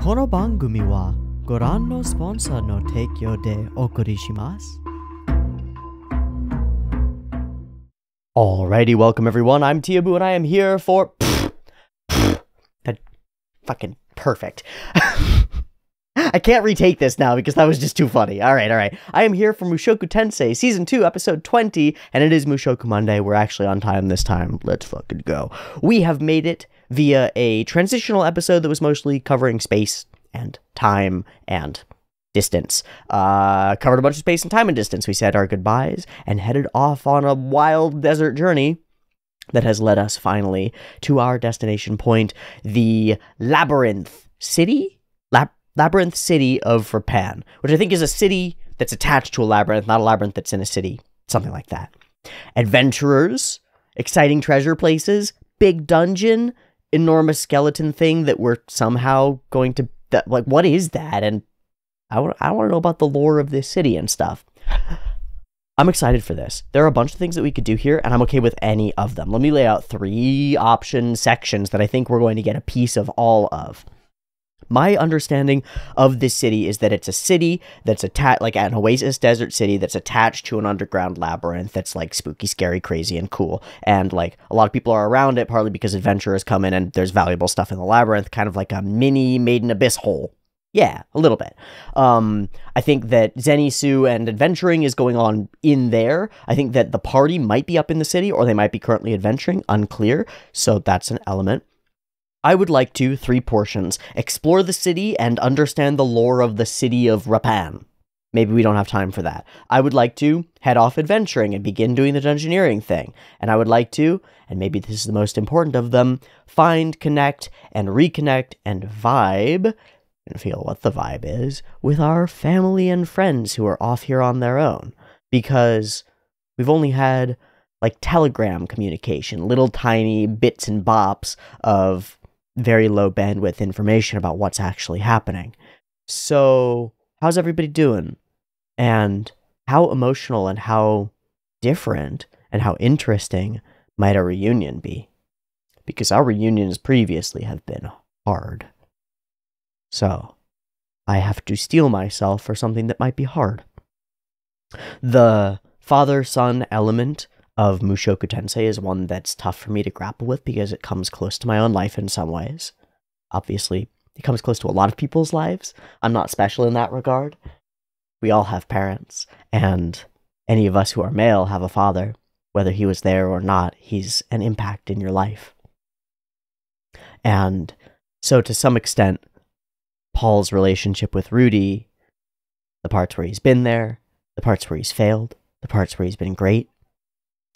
この番組はご覧のスポンサーの提供でお送りします。Alrighty, welcome everyone. I'm Teeaboo and I am here for that fucking perfect. I can't retake this now because that was just too funny. Alright. I am here for Mushoku Tensei, Season 2, Episode 20, and it is Mushoku Monday. We're actually on time this time. Let's fucking go. We have made it via a transitional episode that was mostly covering space and time and distance. Covered a bunch of space and time and distance. We said our goodbyes and headed off on a wild desert journey that has led us finally to our destination point, the Labyrinth City? Labyrinth City of Japan, which I think is a city that's attached to a labyrinth, not a labyrinth that's in a city. Something like that. Adventurers, exciting treasure places, big dungeon, enormous skeleton thing that we're somehow going to... like, what is that? And I want to know about the lore of this city and stuff. I'm excited for this. There are a bunch of things that we could do here, and I'm okay with any of them. Let me lay out 3 option sections that I think we're going to get a piece of all of. My understanding of this city is that it's a city that's attached, like an oasis desert city that's attached to an underground labyrinth that's like spooky, scary, crazy, and cool. And like a lot of people are around it, partly because adventurers come in and there's valuable stuff in the labyrinth, kind of like a mini Maiden Abyss hole. Yeah, a little bit. I think that Zenitsu and adventuring is going on in there. I think that the party might be up in the city, or they might be currently adventuring, unclear. So that's an element. I would like to, 3 portions, explore the city and understand the lore of the city of Japan. Maybe we don't have time for that. I would like to head off adventuring and begin doing the dungeoneering thing. And I would like to, and maybe this is the most important of them, find, connect, and reconnect, and vibe, and feel what the vibe is, with our family and friends who are off here on their own. Because we've only had, like, telegram communication, little tiny bits and bops of very low bandwidth information about what's actually happening. So, how's everybody doing? And how emotional and how different and how interesting might a reunion be? Because our reunions previously have been hard. So, I have to steel myself for something that might be hard. The father-son element of Mushoku Tensei is one that's tough for me to grapple with because it comes close to my own life in some ways. Obviously, it comes close to a lot of people's lives. I'm not special in that regard. We all have parents, and any of us who are male have a father. Whether he was there or not, he's an impact in your life. And so to some extent, Paul's relationship with Rudy, the parts where he's been there, the parts where he's failed, the parts where he's been great,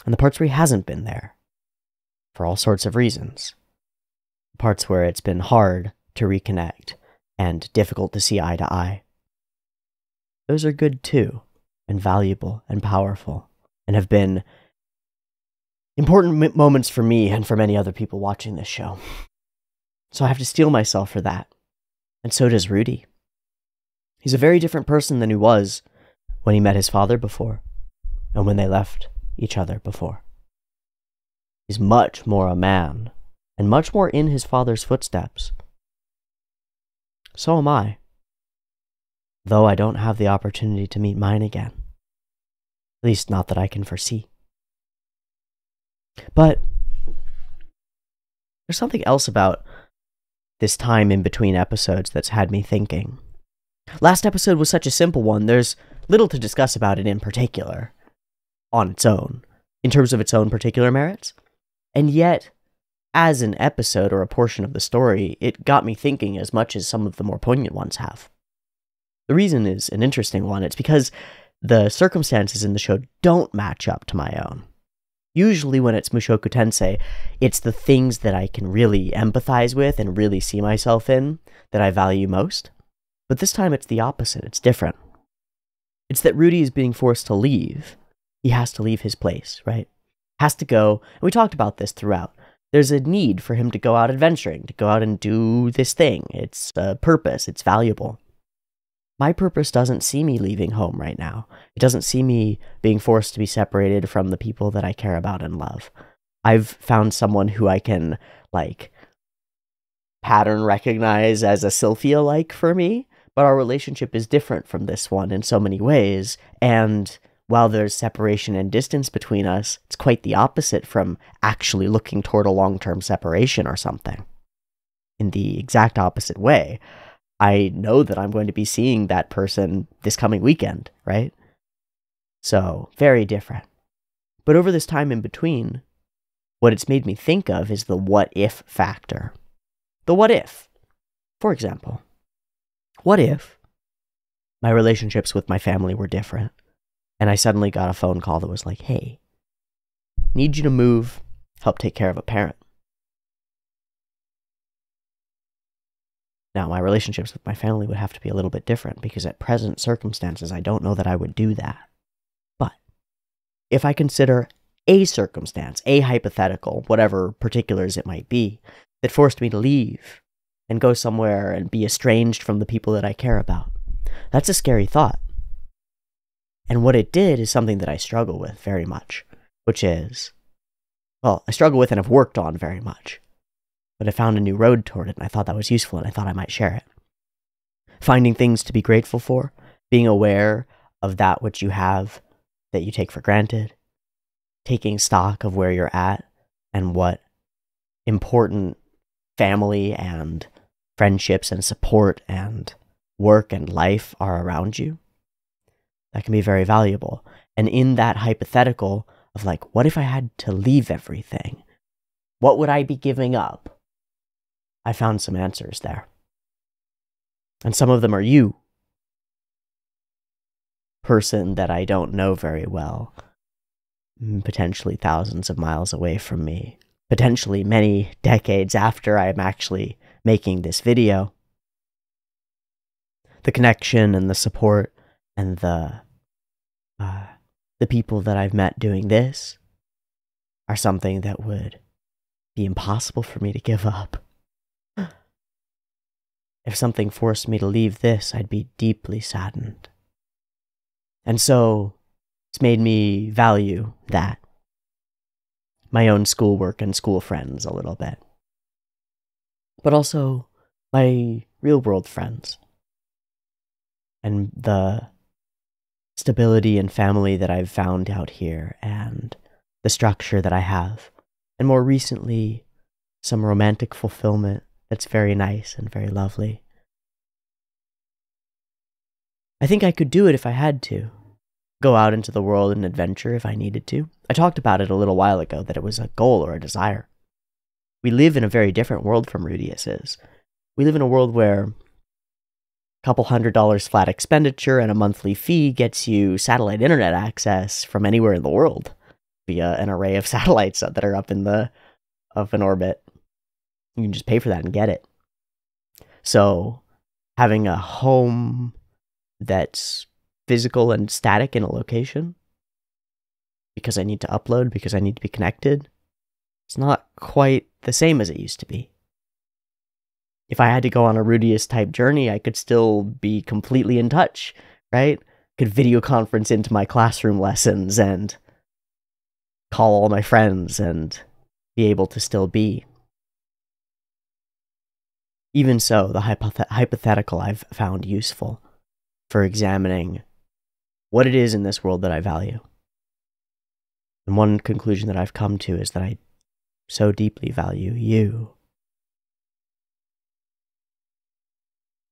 and the parts where he hasn't been there, for all sorts of reasons. The parts where it's been hard to reconnect and difficult to see eye to eye. Those are good too, and valuable and powerful, and have been important moments for me and for many other people watching this show. So I have to steel myself for that. And so does Rudy. He's a very different person than he was when he met his father before, and when they left each other before. He's much more a man, and much more in his father's footsteps. So am I, though I don't have the opportunity to meet mine again. At least not that I can foresee. But there's something else about this time in between episodes that's had me thinking. Last episode was such a simple one, there's little to discuss about it in particular, on its own, in terms of its own particular merits. And yet, as an episode or a portion of the story, it got me thinking as much as some of the more poignant ones have. The reason is an interesting one. It's because the circumstances in the show don't match up to my own. Usually when it's Mushoku Tensei, it's the things that I can really empathize with and really see myself in that I value most. But this time it's the opposite. It's different. It's that Rudy is being forced to leave. He has to leave his place, right? Has to go, and we talked about this throughout. There's a need for him to go out adventuring, to go out and do this thing. It's a purpose, it's valuable. My purpose doesn't see me leaving home right now. It doesn't see me being forced to be separated from the people that I care about and love. I've found someone who I can, like, pattern recognize as a Sylphia-like for me, but our relationship is different from this one in so many ways, and while there's separation and distance between us, it's quite the opposite from actually looking toward a long-term separation or something. In the exact opposite way, I know that I'm going to be seeing that person this coming weekend, right? So, very different. But over this time in between, what it's made me think of is the what-if factor. The what-if. For example, what if my relationships with my family were different, and I suddenly got a phone call that was like, hey, need you to move, help take care of a parent. Now, my relationships with my family would have to be a little bit different, because at present circumstances, I don't know that I would do that. But if I consider a circumstance, a hypothetical, whatever particulars it might be, that forced me to leave and go somewhere and be estranged from the people that I care about, that's a scary thought. And what it did is something that I struggle with very much, which is, well, I struggle with and have worked on very much. But I found a new road toward it, and I thought that was useful, and I thought I might share it. Finding things to be grateful for, being aware of that which you have that you take for granted, taking stock of where you're at and what important family and friendships and support and work and life are around you, that can be very valuable. And in that hypothetical of like, what if I had to leave everything? What would I be giving up? I found some answers there. And some of them are you, person that I don't know very well, potentially thousands of miles away from me, potentially many decades after I'm actually making this video. The connection and the support and the people that I've met doing this are something that would be impossible for me to give up. If something forced me to leave this, I'd be deeply saddened. And so, it's made me value that. My own schoolwork and school friends a little bit. But also, my real-world friends. And the stability and family that I've found out here, and the structure that I have. And more recently, some romantic fulfillment that's very nice and very lovely. I think I could do it if I had to. Go out into the world and adventure if I needed to. I talked about it a little while ago, that it was a goal or a desire. We live in a very different world from Rudius is. We live in a world where a couple $100 flat expenditure and a monthly fee gets you satellite internet access from anywhere in the world via an array of satellites that are up in orbit. You can just pay for that and get it. So, having a home that's physical and static in a location, because I need to upload, because I need to be connected, it's not quite the same as it used to be. If I had to go on a Rudius type journey, I could still be completely in touch, right? Could video conference into my classroom lessons and call all my friends and be able to still be. Even so, the hypothetical I've found useful for examining what it is in this world that I value. And one conclusion that I've come to is that I so deeply value you.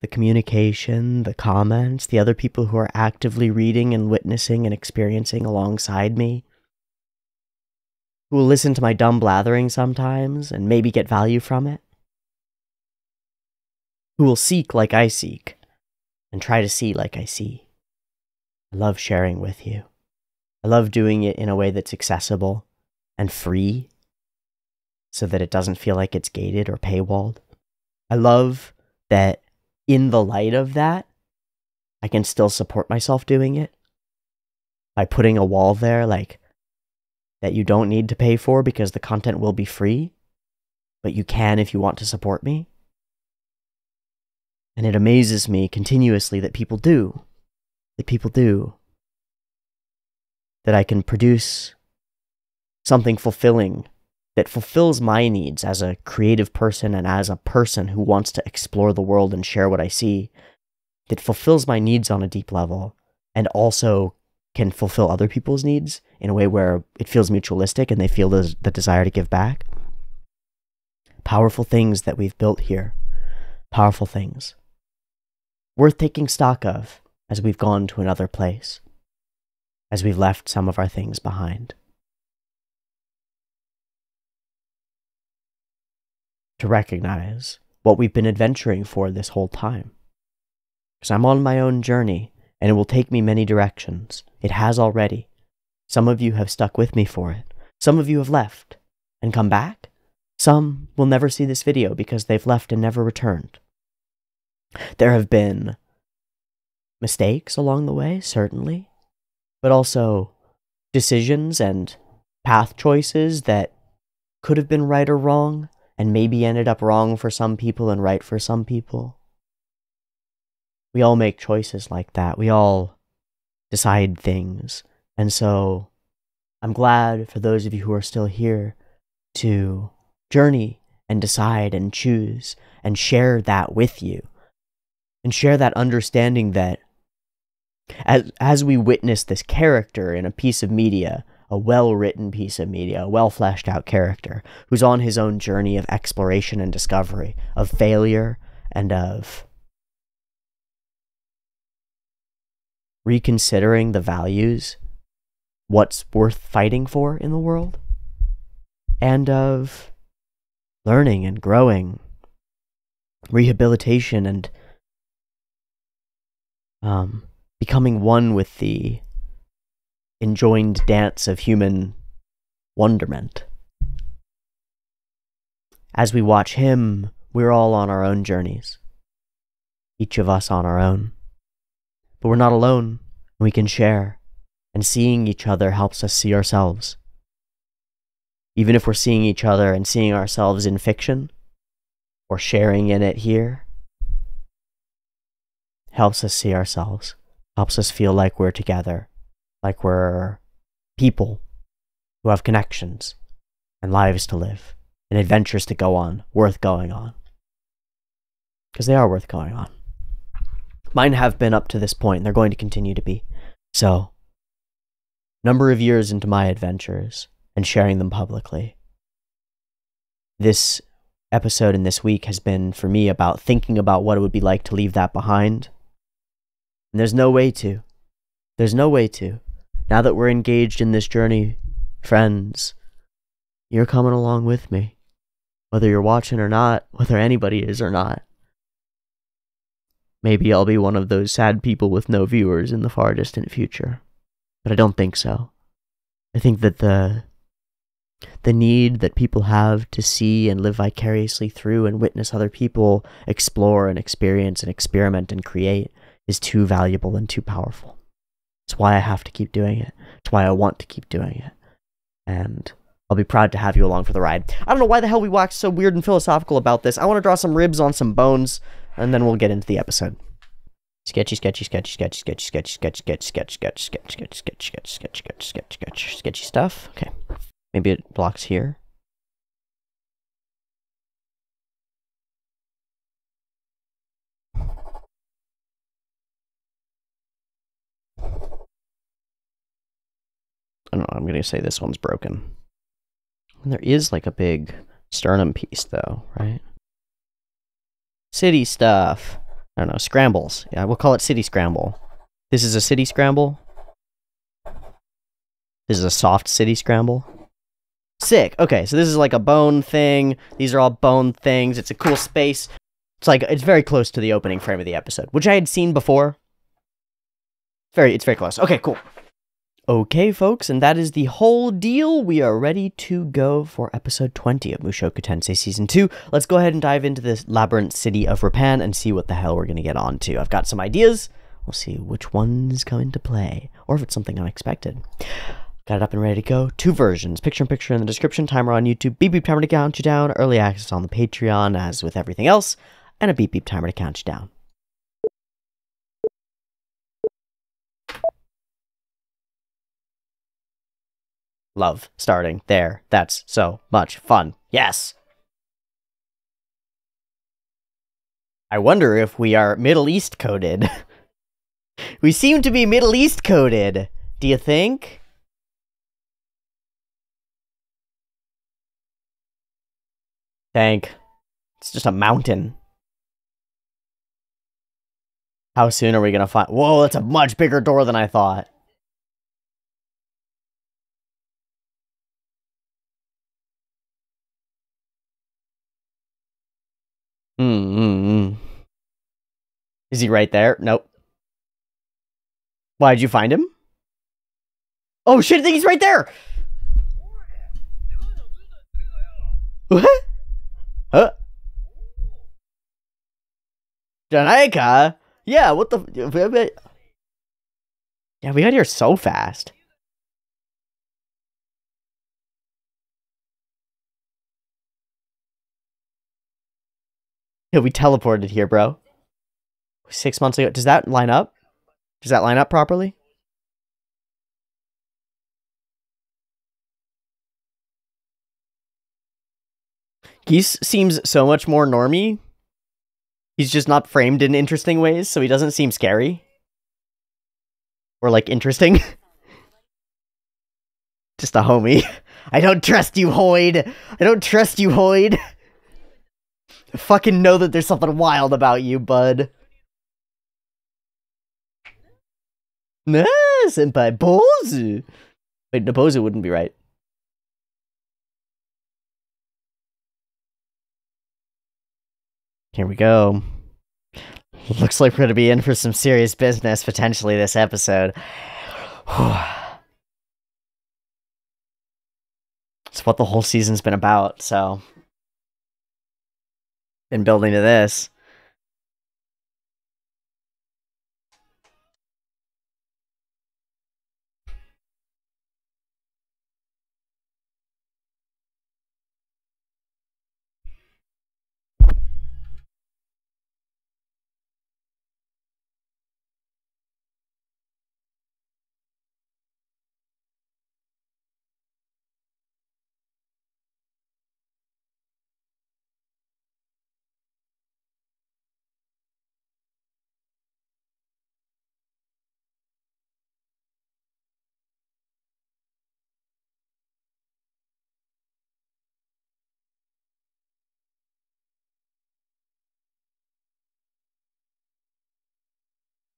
The communication, the comments, the other people who are actively reading and witnessing and experiencing alongside me, who will listen to my dumb blathering sometimes and maybe get value from it, who will seek like I seek and try to see like I see. I love sharing with you. I love doing it in a way that's accessible and free so that it doesn't feel like it's gated or paywalled. I love that in the light of that, I can still support myself doing it by putting a wall there, like, that you don't need to pay for because the content will be free, but you can if you want to support me. And it amazes me continuously that people do. That I can produce something fulfilling that fulfills my needs as a creative person and as a person who wants to explore the world and share what I see, that fulfills my needs on a deep level and also can fulfill other people's needs in a way where it feels mutualistic and they feel the desire to give back. Powerful things that we've built here. Powerful things. Worth taking stock of as we've gone to another place, as we've left some of our things behind. To recognize what we've been adventuring for this whole time. Because I'm on my own journey, and it will take me many directions. It has already. Some of you have stuck with me for it. Some of you have left and come back. Some will never see this video because they've left and never returned. There have been mistakes along the way, certainly, but also decisions and path choices that could have been right or wrong, and maybe ended up wrong for some people and right for some people. We all make choices like that. We all decide things. And so I'm glad for those of you who are still here to journey and decide and choose and share that with you. And share that understanding that as we witness this character in a piece of media, a well-written piece of media, a well-fleshed-out character who's on his own journey of exploration and discovery, of failure and of reconsidering the values, what's worth fighting for in the world, and of learning and growing, rehabilitation, and becoming one with the enjoined dance of human wonderment. As we watch him, we're all on our own journeys. Each of us on our own. But we're not alone. We can share. And seeing each other helps us see ourselves. Even if we're seeing each other and seeing ourselves in fiction, or sharing in it here, helps us see ourselves. Helps us feel like we're together. Like we're people who have connections and lives to live and adventures to go on, worth going on. Because they are worth going on. Mine have been up to this point, and they're going to continue to be. So, number of years into my adventures and sharing them publicly. This episode in this week has been, for me, about thinking about what it would be like to leave that behind. And there's no way to. There's no way to. Now that we're engaged in this journey, friends, you're coming along with me. Whether you're watching or not, whether anybody is or not. Maybe I'll be one of those sad people with no viewers in the far distant future. But I don't think so. I think that the need that people have to see and live vicariously through and witness other people explore and experience and experiment and create is too valuable and too powerful. It's why I have to keep doing it. It's why I want to keep doing it. And I'll be proud to have you along for the ride. I don't know why the hell we waxed so weird and philosophical about this. I want to draw some ribs on some bones, and then we'll get into the episode. Sketchy, sketchy, sketchy, sketchy, sketchy, sketchy, sketchy, sketchy, sketchy, sketchy, sketchy, sketchy, sketchy, sketchy, sketchy, sketchy, sketchy, sketchy stuff. Okay. Maybe it blocks here. I don't know, I'm going to say this one's broken. And there is like a big sternum piece though, right? City stuff. I don't know, scrambles. Yeah, we'll call it city scramble. This is a city scramble. This is a soft city scramble. Sick. Okay, so this is like a bone thing. These are all bone things. It's a cool space. It's very close to the opening frame of the episode, which I had seen before. It's very close. Okay, cool. Okay, folks, and that is the whole deal. We are ready to go for episode 20 of Mushoku Tensei Season 2. Let's go ahead and dive into this labyrinth city of Rapan and see what the hell we're going to get on to. I've got some ideas. We'll see which ones come into play, or if it's something unexpected. Got it up and ready to go. 2 versions. Picture-in-picture in the description, timer on YouTube, beep-beep timer to count you down, early access on the Patreon, as with everything else, and a beep-beep timer to count you down. love starting there. That's so much fun. Yes! I wonder if we are Middle East coded. We seem to be Middle East coded. Do you think? Thank. It's just a mountain. How soon are we gonna find— Whoa, that's a much bigger door than I thought. Is he right there? Nope. Why, did you find him? Oh shit, I think he's right there! What? Huh? Janaika? Yeah, what the— Yeah, we got here so fast. Yeah, we teleported here, bro. 6 months ago. Does that line up? Does that line up properly? Geese seems so much more normie. He's just not framed in interesting ways, so he doesn't seem scary. Or, like, interesting. Just a homie. I don't trust you, Hoyd. I don't trust you, Hoyd. I fucking know that there's something wild about you, bud. Nah, senpai Bozu. Wait, Nabozu wouldn't be right. Here we go. Looks like we're gonna be in for some serious business, potentially, this episode. It's what the whole season's been about, so... Been building to this.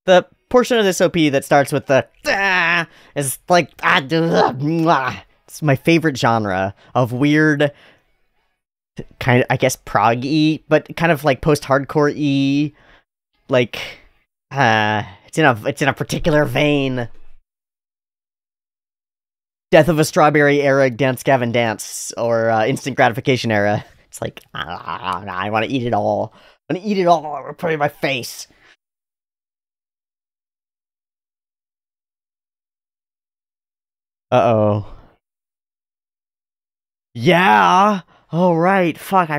The portion of this OP that starts with the is like it's my favorite genre of weird, kind of, I guess, prog-y, but kind of like post-hardcore-y, like it's in a particular vein. Death of a Strawberry era Dance Gavin Dance, or instant gratification era. It's like I want to eat it all. I want to eat it all. I want to put it in my face. Uh-oh. Yeah! Oh, right. Fuck,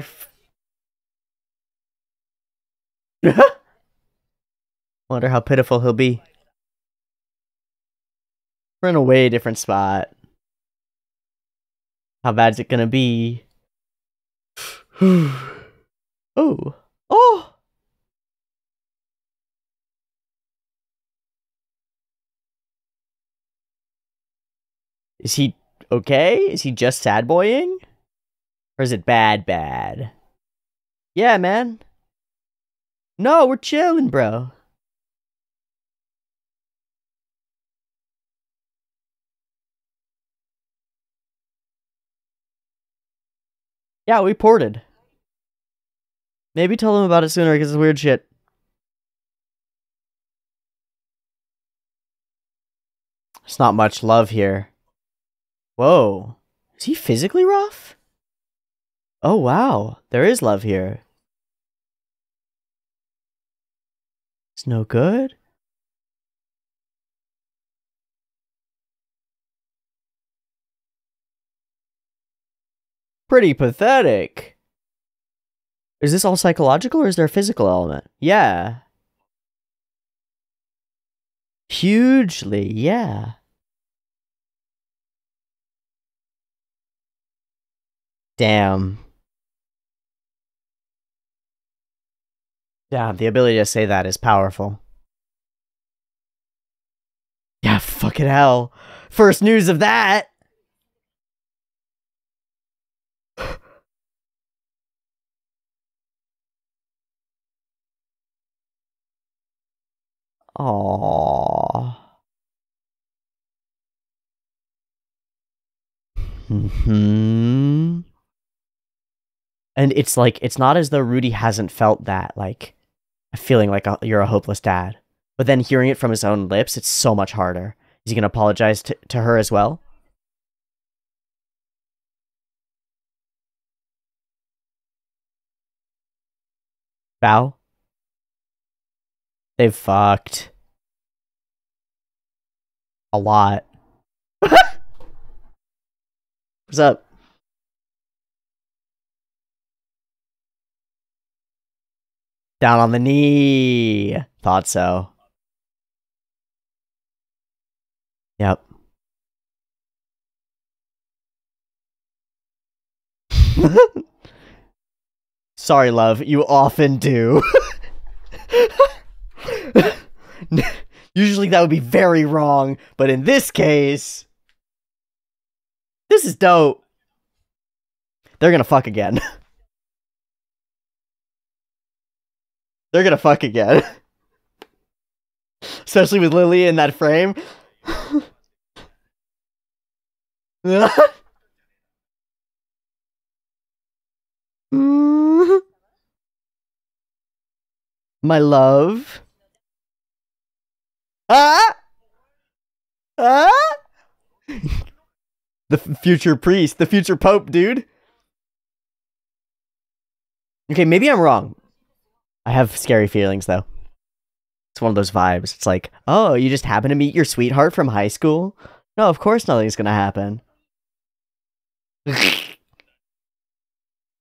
Wonder how pitiful he'll be. We're in a way different spot. How bad's it gonna be? Oh! Oh! Is he okay? Is he just sad boying? Or is it bad bad? Yeah, man. No, we're chilling, bro. Yeah, we ported. Maybe tell them about it sooner because it's weird shit. There's not much love here. Whoa. Is he physically rough? Oh, wow. There is love here. It's no good? Pretty pathetic. Is this all psychological or is there a physical element? Yeah. Hugely, yeah. Damn. Yeah, the ability to say that is powerful. Yeah, fucking hell. First news of that. Aww. Hmm. And it's like, it's not as though Rudy hasn't felt that, like, feeling like you're a hopeless dad. But then hearing it from his own lips, it's so much harder. Is he going to apologize to her as well? Bow? They've fucked. A lot. What's up? Down on the knee. Thought so. Yep. Sorry, love. You often do. Usually that would be very wrong, but in this case, this is dope. They're gonna fuck again. They're gonna fuck again. Especially with Lily in that frame. My love. Ah! Ah! The future priest, the future pope, dude. Okay, maybe I'm wrong. I have scary feelings, though. It's one of those vibes. It's like, oh, you just happen to meet your sweetheart from high school? No, of course nothing's gonna happen.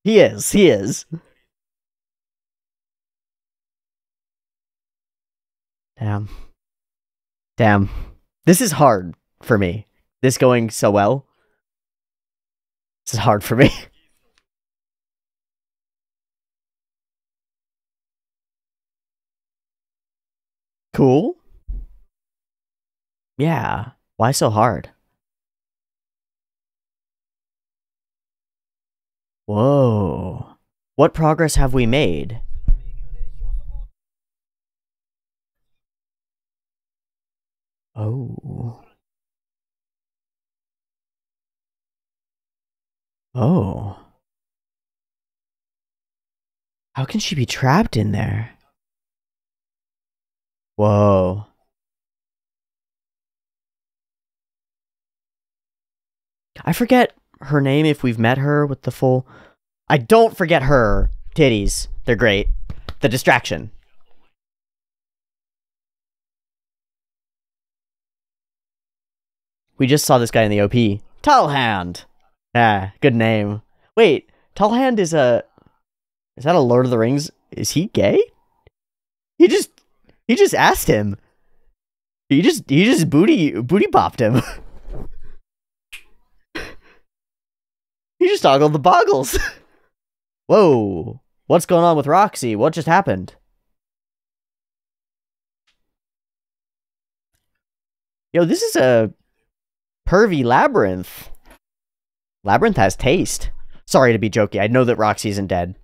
He is. He is. Damn. Damn. This is hard for me. This going so well. This is hard for me. Cool. Yeah. Why so hard? Whoa. What progress have we made? Oh. Oh. How can she be trapped in there? Whoa. I forget her name if we've met her with the full... I don't forget her titties. They're great. The distraction. We just saw this guy in the OP. Tallhand. Yeah, good name. Wait, Tallhand is a... Is that a Lord of the Rings? Is he gay? He just asked him. He just booty popped him. He just toggled the boggles. Whoa. What's going on with Roxy? What just happened? Yo, this is a pervy labyrinth. Labyrinth has taste. Sorry to be jokey. I know that Roxy isn't dead.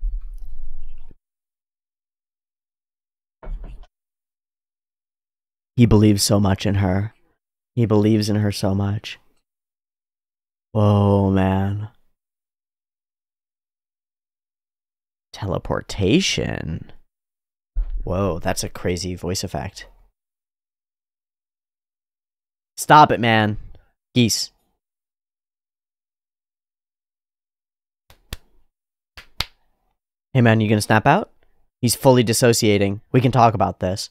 He believes so much in her. He believes in her so much. Whoa, man. Teleportation. Whoa, that's a crazy voice effect. Stop it, man. Geese. Hey, man, you gonna snap out? He's fully dissociating. We can talk about this.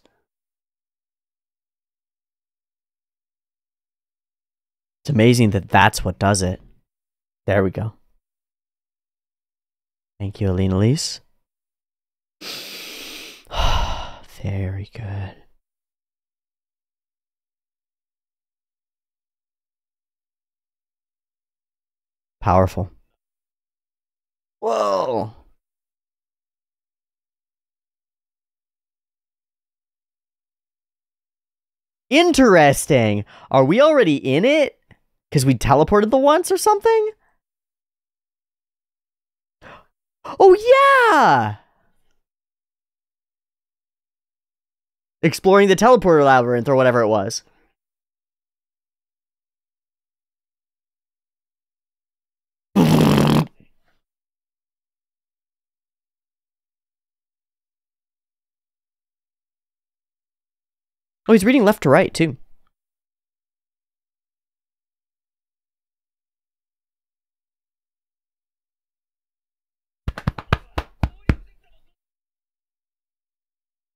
It's amazing that that's what does it. There we go. Thank you, Alina Elise. Very good. Powerful. Whoa. Interesting. Are we already in it? Because we teleported the once or something? Oh, yeah! Exploring the teleporter labyrinth or whatever it was. Oh, he's reading left to right, too.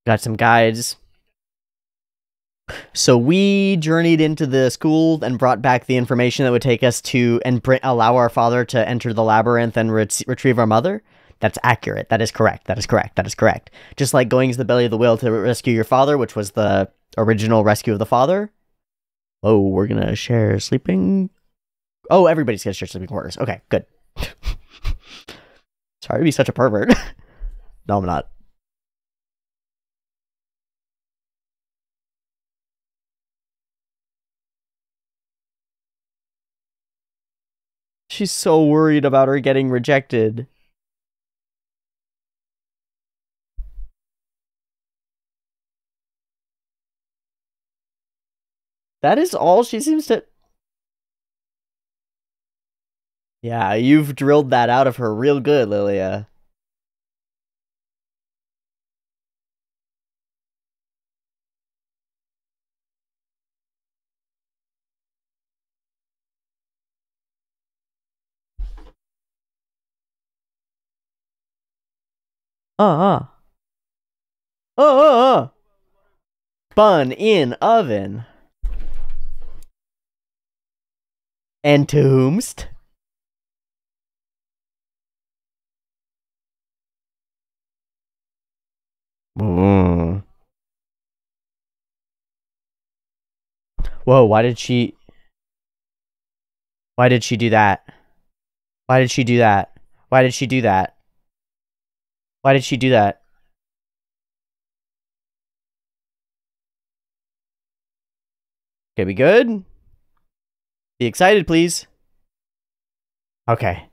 Got some guides. So we journeyed into the school and brought back the information that would take us to and allow our father to enter the labyrinth and retrieve our mother. That's accurate. That is correct. That is correct. That is correct. Just like going to the belly of the whale to rescue your father, which was the original rescue of the father. Oh, we're gonna share sleeping. Oh, everybody's gonna share sleeping quarters. Okay, good. Sorry to be such a pervert. No, I'm not. She's so worried about her getting rejected. That is all she seems to... Yeah, you've drilled that out of her real good, Lilia. Uh-uh. Uh-uh. Bun in oven. Entombed. Mm. Whoa, why did she... Why did she do that? Why did she do that? Why did she do that? Why did she do that? Okay, we good? Be excited, please. Okay.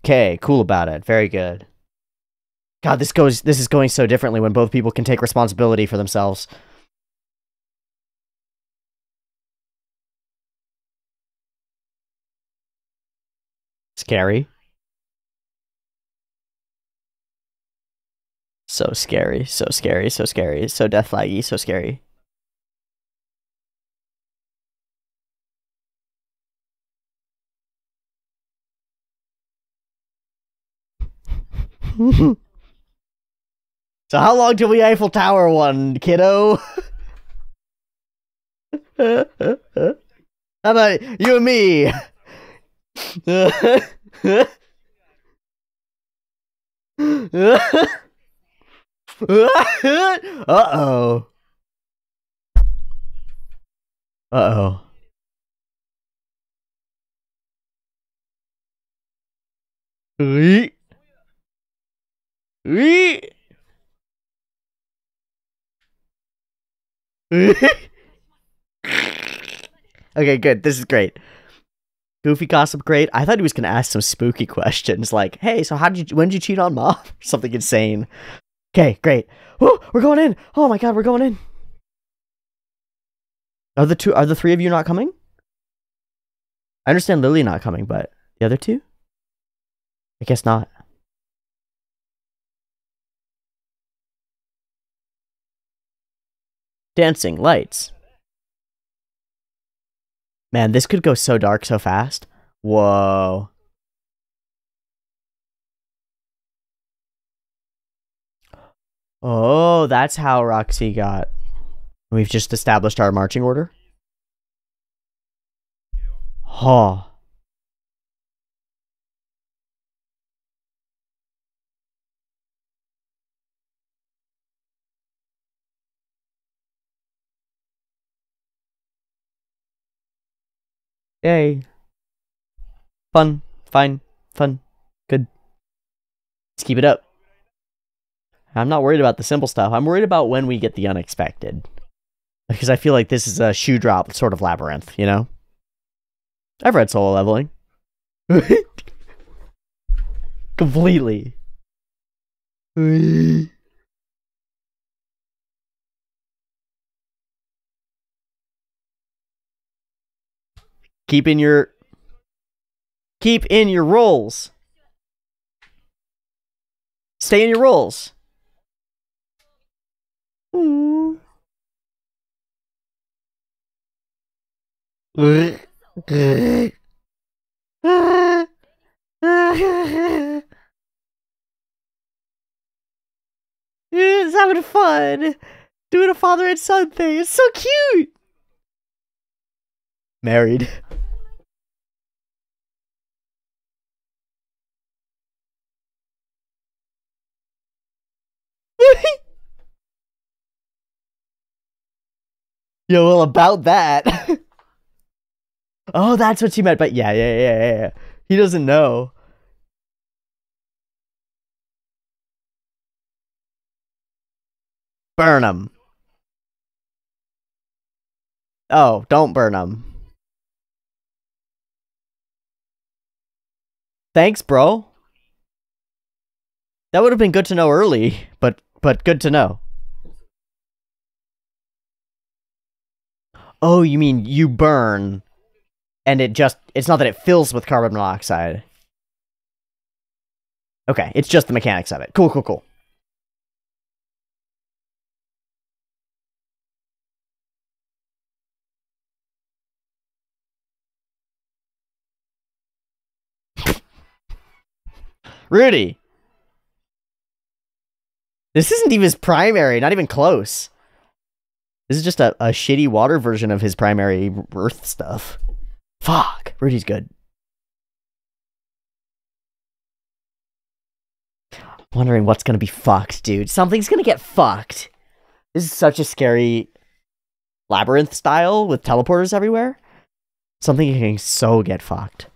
Okay, cool about it. Very good. God, this is going so differently when both people can take responsibility for themselves. Scary. So scary, so scary, so scary, so death flaggy, so scary. So how long till we Eiffel Tower one, kiddo? How about you and me? Uh-oh. Uh-oh. Okay, good. This is great. Goofy gossip, great. I thought he was gonna ask some spooky questions like, "Hey, so when did you cheat on mom?" Something insane. Okay, great. Woo, we're going in. Oh my god, we're going in. Are the three of you not coming? I understand Lily not coming, but the other two? I guess not. Dancing lights. Man, this could go so dark so fast. Whoa. Oh, that's how Roxy got. We've just established our marching order. Huh. Yay. Fun. Fine. Fun. Good. Let's keep it up. I'm not worried about the simple stuff. I'm worried about when we get the unexpected. Because I feel like this is a shoe drop sort of labyrinth, you know? I've read Solo Leveling. Completely. Keep in your roles. Stay in your roles. Ooh. It's having fun. Doing a father and son thing. It's so cute. Married. Yo, well, about that. Oh, that's what she meant. But yeah. He doesn't know. Burn him. Oh, don't burn him. Thanks, bro. That would have been good to know early, but good to know. Oh, you mean you burn, and it's not that it fills with carbon monoxide. Okay, it's just the mechanics of it. Cool. Rudy! This isn't even his primary, not even close. This is just a shitty water version of his primary Earth stuff. Fuck, Rudy's good. Wondering what's gonna be fucked, dude. Something's gonna get fucked. This is such a scary labyrinth style with teleporters everywhere. Something can so get fucked.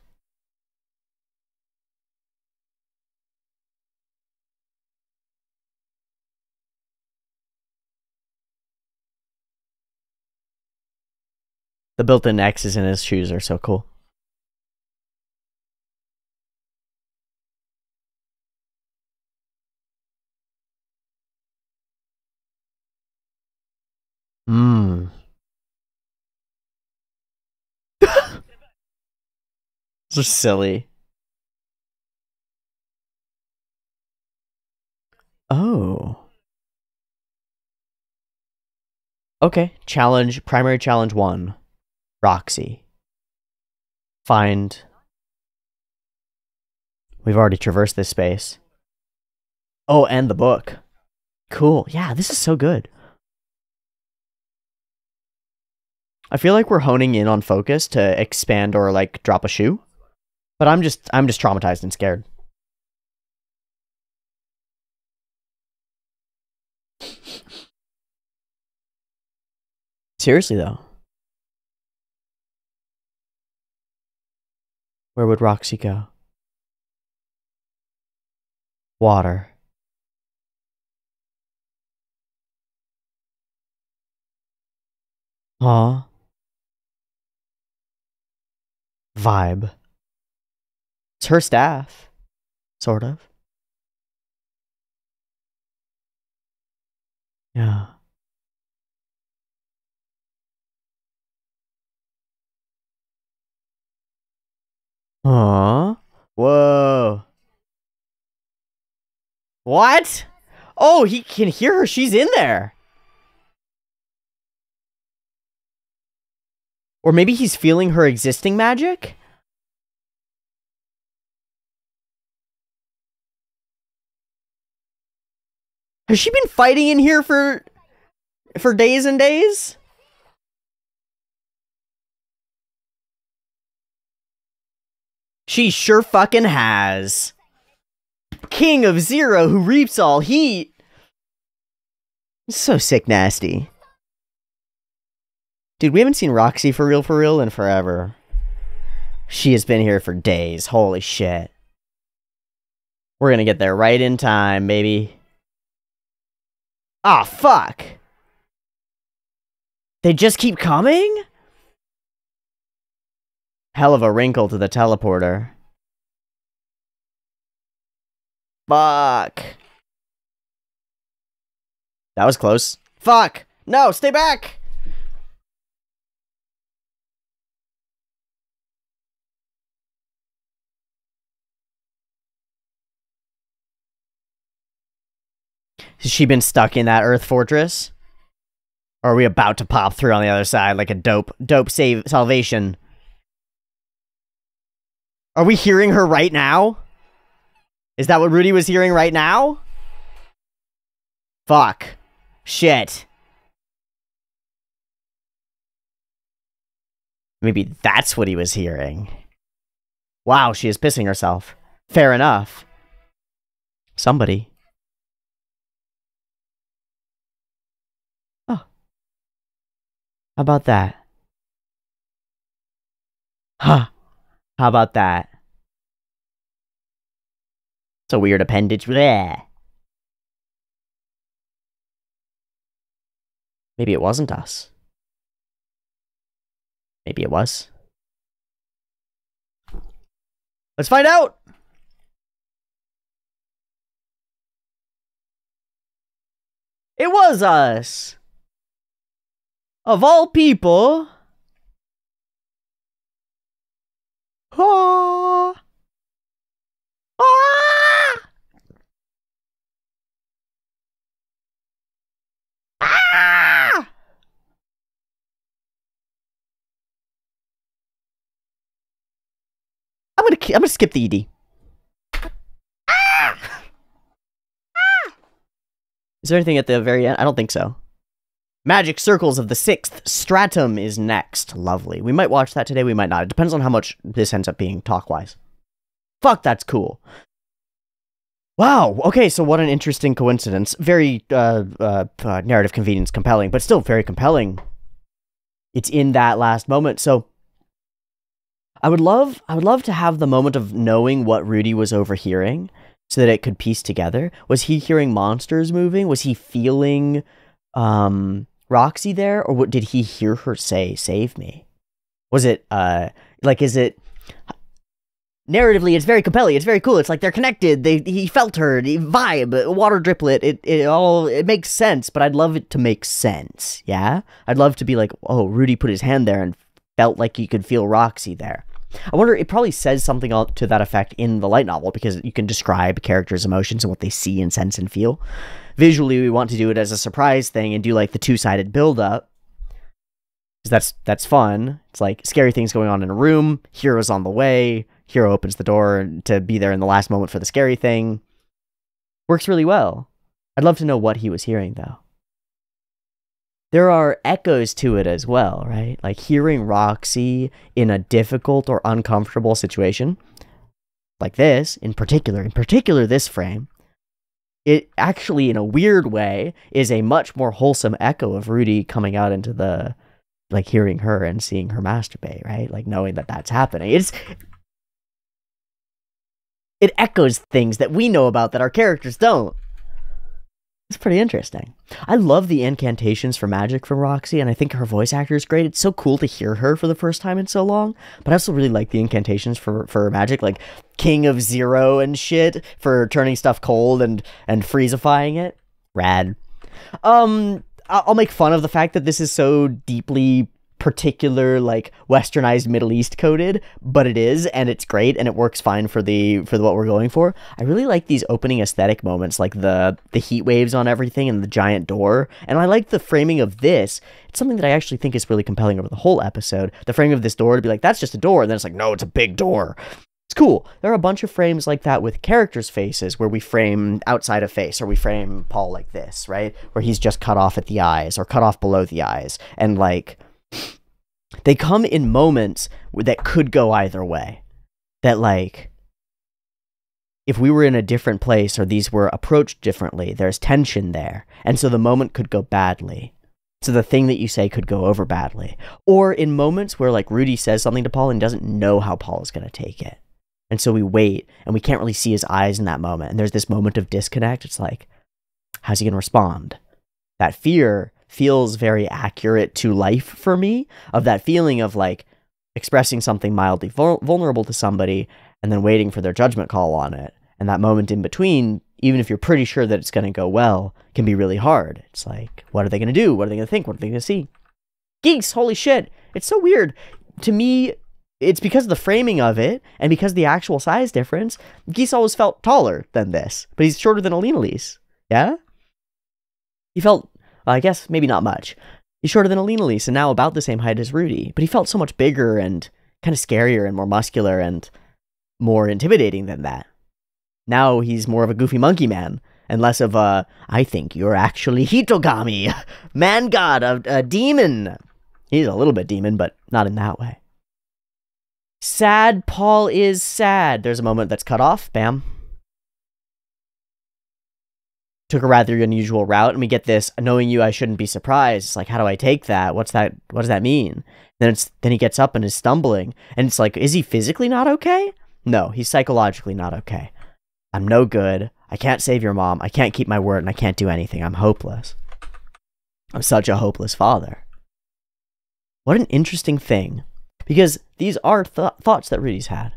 The built-in X's in his shoes are so cool. Mmm. Those are silly. Oh. Okay. Primary challenge 1. Roxy. Find. We've already traversed this space. Oh, and the book. Cool. Yeah, this is so good. I feel like we're honing in on focus to expand or like drop a shoe. But I'm just traumatized and scared. Seriously though. Where would Roxy go? Water. Huh? Vibe. It's her staff. Sort of. Yeah. Huh? Whoa. What? Oh, he can hear her. She's in there. Or maybe he's feeling her existing magic? Has she been fighting in here for days and days? She sure fucking has. King of Zero who reaps all heat. So sick nasty. Dude, we haven't seen Roxy for real in forever. She has been here for days. Holy shit. We're gonna get there right in time, baby. Ah, fuck. They just keep coming? Hell of a wrinkle to the teleporter. Fuck. That was close. Fuck! No, stay back! Has she been stuck in that Earth Fortress? Or are we about to pop through on the other side like a dope salvation? Are we hearing her right now? Is that what Rudy was hearing right now? Fuck. Shit. Maybe that's what he was hearing. Wow, she is pissing herself. Fair enough. Somebody. Oh. How about that? Huh. How about that? It's a weird appendage. Bleh. Maybe it wasn't us. Maybe it was. Let's find out! It was us! Of all people... Ah! Ah! Ah! I'm gonna skip the ED. Ah! Ah! Is there anything at the very end? I don't think so. Magic Circles of the 6th Stratum is next. Lovely. We might watch that today, we might not. It depends on how much this ends up being talk-wise. Fuck, that's cool. Wow, okay, so what an interesting coincidence. Very, narrative convenience compelling, but still very compelling. It's in that last moment, so... I would love to have the moment of knowing what Rudy was overhearing, so that it could piece together. Was he hearing monsters moving? Was he feeling, Roxy there? Or what did he hear her say, save me? Was it, is it... Narratively, it's very compelling. It's very cool. It's like they're connected. He felt her. The vibe, water driplet. It makes sense. But I'd love it to make sense. Yeah, I'd love to be like, oh, Rudy put his hand there and felt like he could feel Roxy there. I wonder. It probably says something to that effect in the light novel because you can describe characters' emotions and what they see and sense and feel. Visually, we want to do it as a surprise thing and do like the two-sided build-up. That's fun. It's like scary things going on in a room. Hero's on the way. Hero opens the door to be there in the last moment for the scary thing. Works really well. I'd love to know what he was hearing, though. There are echoes to it as well, right? Like hearing Roxy in a difficult or uncomfortable situation, like this, in particular this frame, it actually, in a weird way, is a much more wholesome echo of Rudy coming out into the, like, hearing her and seeing her masturbate, right? Like, knowing that that's happening. It echoes things that we know about that our characters don't. It's pretty interesting. I love the incantations for magic from Roxy, and I think her voice actor is great. It's so cool to hear her for the first time in so long, but I also really like the incantations for magic, like King of Zero and shit, for turning stuff cold and freezifying it. Rad. I'll make fun of the fact that this is so deeply particular, like, westernized Middle East coded, but it is, and it's great, and it works fine for what we're going for. I really like these opening aesthetic moments, like the heat waves on everything and the giant door, and I like the framing of this. It's something that I actually think is really compelling over the whole episode. The framing of this door to be like, that's just a door, and then it's like, no, it's a big door. It's cool. There are a bunch of frames like that with characters' faces, where we frame outside of face, or we frame Paul like this, right? Where he's just cut off at the eyes, or cut off below the eyes, and like... they come in moments that could go either way. That, like, if we were in a different place or these were approached differently, there's tension there. And so the moment could go badly. So the thing that you say could go over badly. Or in moments where like Rudy says something to Paul and doesn't know how Paul is going to take it. And so we wait and we can't really see his eyes in that moment. And there's this moment of disconnect. It's like, how's he going to respond? That fear feels very accurate to life for me, of that feeling of like expressing something mildly vulnerable to somebody and then waiting for their judgment call on it. And that moment in between, even if you're pretty sure that it's going to go well, can be really hard. It's like, what are they going to do? What are they going to think? What are they going to see? Geeks, holy shit. It's so weird. To me, it's because of the framing of it and because of the actual size difference. Geese always felt taller than this, but he's shorter than Alina-Lise. Yeah? He felt, well, I guess, maybe not much. He's shorter than Alina-Lise and now about the same height as Rudy, but he felt so much bigger and kind of scarier and more muscular and more intimidating than that. Now he's more of a goofy monkey man and less of a, I think you're actually Hitogami, man god, a demon. He's a little bit demon, but not in that way. Sad Paul is sad. There's a moment that's cut off. Bam. Took a rather unusual route, and we get this, knowing you, I shouldn't be surprised. It's like, how do I take that? What does that mean? Then he gets up and is stumbling, and it's like, is he physically not okay? No, he's psychologically not okay. I'm no good. I can't save your mom. I can't keep my word, and I can't do anything. I'm hopeless. I'm such a hopeless father. What an interesting thing. Because these are thoughts that Rudy's had.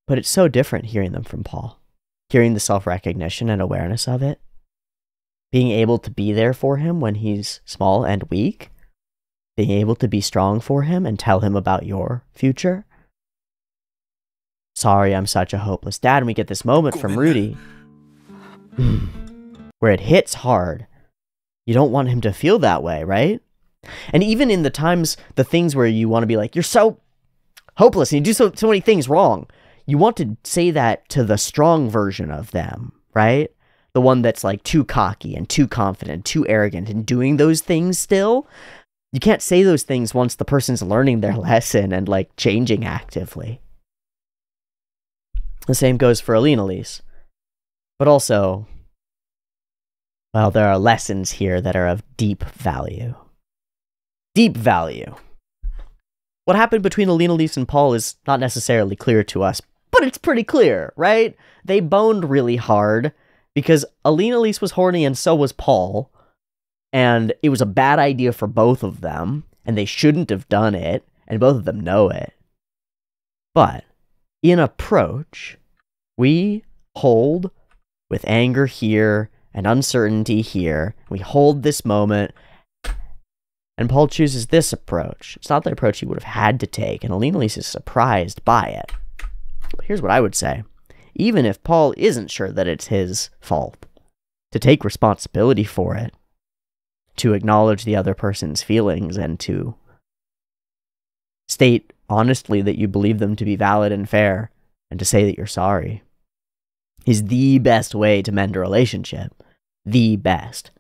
But it's so different hearing them from Paul. Hearing the self-recognition and awareness of it. Being able to be there for him when he's small and weak. Being able to be strong for him and tell him about your future. Sorry, I'm such a hopeless dad. And we get this moment from Rudy where it hits hard. You don't want him to feel that way, right? And even in the times, the things where you want to be like, you're so hopeless and you do so many things wrong, you want to say that to the strong version of them, right? The one that's like too cocky and too confident, too arrogant and doing those things still. You can't say those things once the person's learning their lesson and like changing actively. The same goes for Alina-Lise. But also, well, there are lessons here that are of deep value. Deep value. What happened between Alina-Lise and Paul is not necessarily clear to us, but it's pretty clear, right? They boned really hard because Alina-Lise was horny and so was Paul, and it was a bad idea for both of them, and they shouldn't have done it, and both of them know it. But in approach, we hold with anger here and uncertainty here. We hold this moment. And Paul chooses this approach. It's not the approach he would have had to take, and Alina-Lise is surprised by it. But here's what I would say. Even if Paul isn't sure that it's his fault, to take responsibility for it, to acknowledge the other person's feelings, and to state honestly that you believe them to be valid and fair, and to say that you're sorry, is the best way to mend a relationship. The best.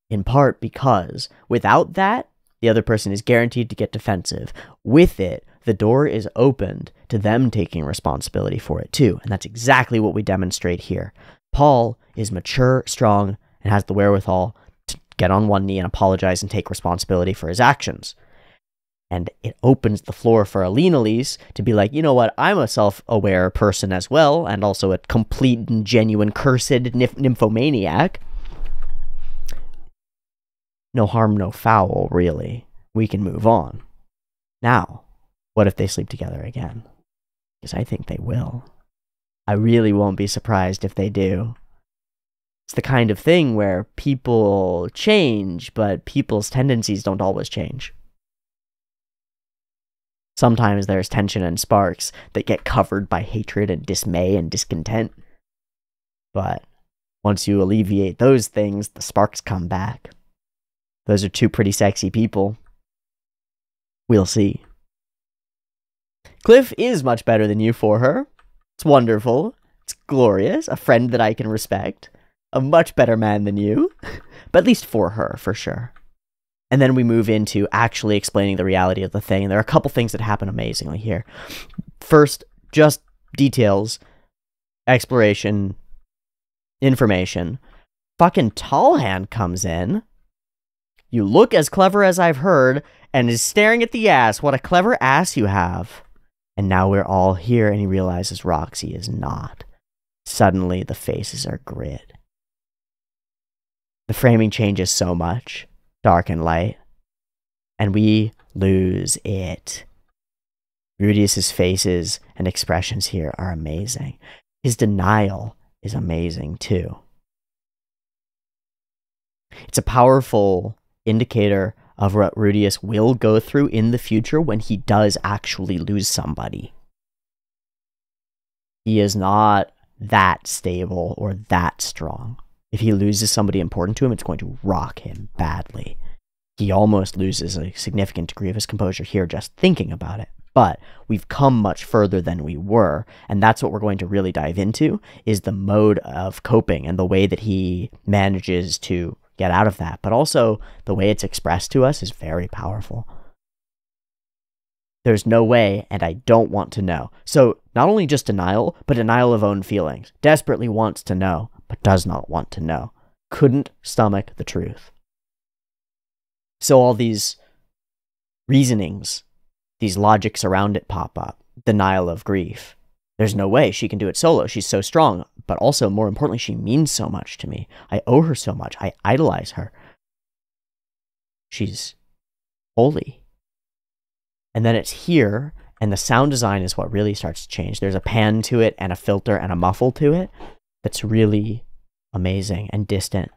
In part because without that, the other person is guaranteed to get defensive. With it, the door is opened to them taking responsibility for it too. And that's exactly what we demonstrate here. Paul is mature, strong, and has the wherewithal to get on one knee and apologize and take responsibility for his actions. And it opens the floor for Alina-Lise to be like, you know what, I'm a self-aware person as well, and also a complete and genuine cursed nymphomaniac. No harm, no foul, really. We can move on. Now, what if they sleep together again? Because I think they will. I really won't be surprised if they do. It's the kind of thing where people change, but people's tendencies don't always change. Sometimes there's tension and sparks that get covered by hatred and dismay and discontent. But once you alleviate those things, the sparks come back. Those are two pretty sexy people. We'll see. Cliff is much better than you for her. It's wonderful. It's glorious. A friend that I can respect. A much better man than you. But at least for her, for sure. And then we move into actually explaining the reality of the thing. And there are a couple things that happen amazingly here. First, just details, exploration, information. Fucking Tallhand comes in. You look as clever as I've heard, and is staring at the ass. What a clever ass you have. And now we're all here, and he realizes Roxy is not. Suddenly, the faces are grid. The framing changes so much, dark and light, and we lose it. Rudius's faces and expressions here are amazing. His denial is amazing too. It's a powerful indicator of what Rudius will go through in the future when he does actually lose somebody. He is not that stable or that strong. If he loses somebody important to him, it's going to rock him badly. He almost loses a significant degree of his composure here just thinking about it. But we've come much further than we were, and that's what we're going to really dive into, is the mode of coping and the way that he manages to get out of that. But also, the way it's expressed to us is very powerful. There's no way, and I don't want to know. So, not only just denial, but denial of own feelings. Desperately wants to know, but does not want to know. Couldn't stomach the truth. So all these reasonings, these logics around it pop up. Denial of grief. There's no way she can do it solo. She's so strong. But also, more importantly, she means so much to me. I owe her so much. I idolize her. She's holy. And then it's here, and the sound design is what really starts to change. There's a pan to it, and a filter, and a muffle to it that's really amazing and distant.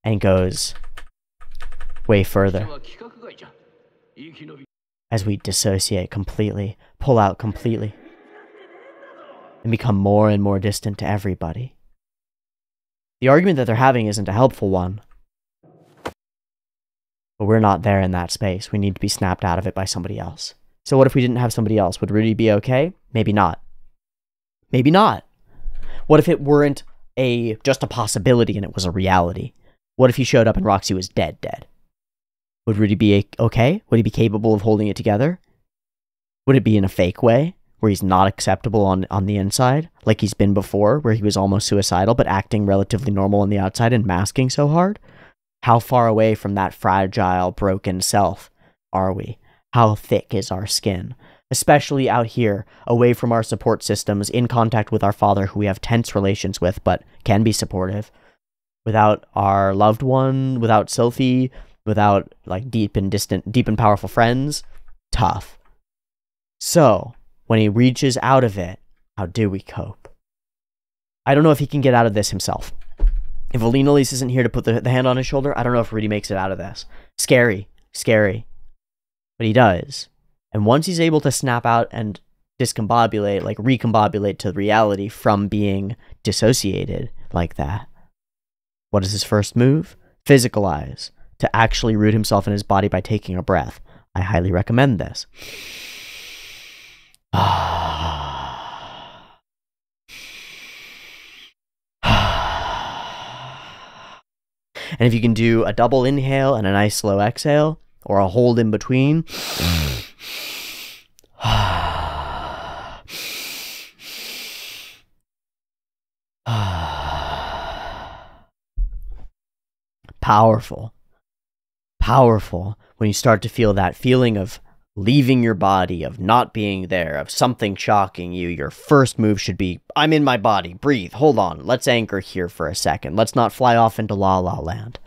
And goes way further as we dissociate completely, pull out completely, and become more and more distant to everybody. The argument that they're having isn't a helpful one, but we're not there in that space. We need to be snapped out of it by somebody else. So what if we didn't have somebody else? Would Rudy be okay? Maybe not. Maybe not. What if it weren't just a possibility and it was a reality? What if he showed up and Roxy was dead? Would Rudy be okay? Would he be capable of holding it together? Would it be in a fake way, where he's not acceptable on the inside, like he's been before, where he was almost suicidal, but acting relatively normal on the outside and masking so hard? How far away from that fragile, broken self are we? How thick is our skin? Especially out here, away from our support systems, in contact with our father, who we have tense relations with, but can be supportive. Without our loved one, without Sylphie, without like deep and powerful friends, tough. So, when he reaches out of it, how do we cope? I don't know if he can get out of this himself. If Alina-Lise isn't here to put the hand on his shoulder, I don't know if Rudy makes it out of this. Scary. But he does. And once he's able to snap out and discombobulate, like recombobulate to reality from being dissociated like that, what is his first move? Physicalize. To actually root himself in his body by taking a breath. I highly recommend this. And if you can do a double inhale and a nice slow exhale, or a hold in between. Powerful when you start to feel that feeling of leaving your body, of not being there, of something shocking you. Your first move should be, I'm in my body, breathe, hold on, let's anchor here for a second. Let's not fly off into La La Land.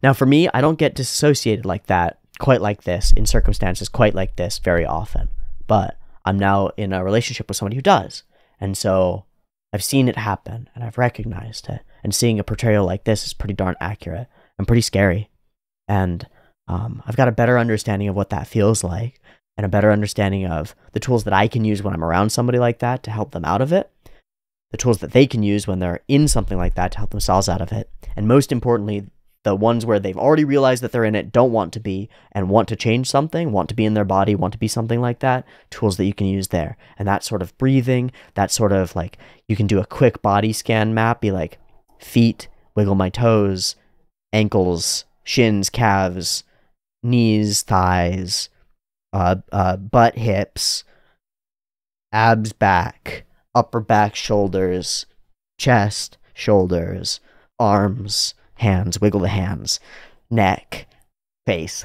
Now for me, I don't get disassociated like that, quite like this, in circumstances quite like this very often. But I'm now in a relationship with somebody who does. And so I've seen it happen, and I've recognized it. And seeing a portrayal like this is pretty darn accurate and pretty scary. And I've got a better understanding of what that feels like, and a better understanding of the tools that I can use when I'm around somebody like that to help them out of it, the tools that they can use when they're in something like that to help themselves out of it, and most importantly, the ones where they've already realized that they're in it, don't want to be, and want to change something, want to be in their body, want to be something like that, tools that you can use there. And that sort of breathing, that sort of like, you can do a quick body scan map, be like, feet, wiggle my toes, ankles, shins, calves, knees, thighs, butt, hips, abs, back, upper back, shoulders, chest, shoulders, arms, hands, wiggle the hands, neck, face.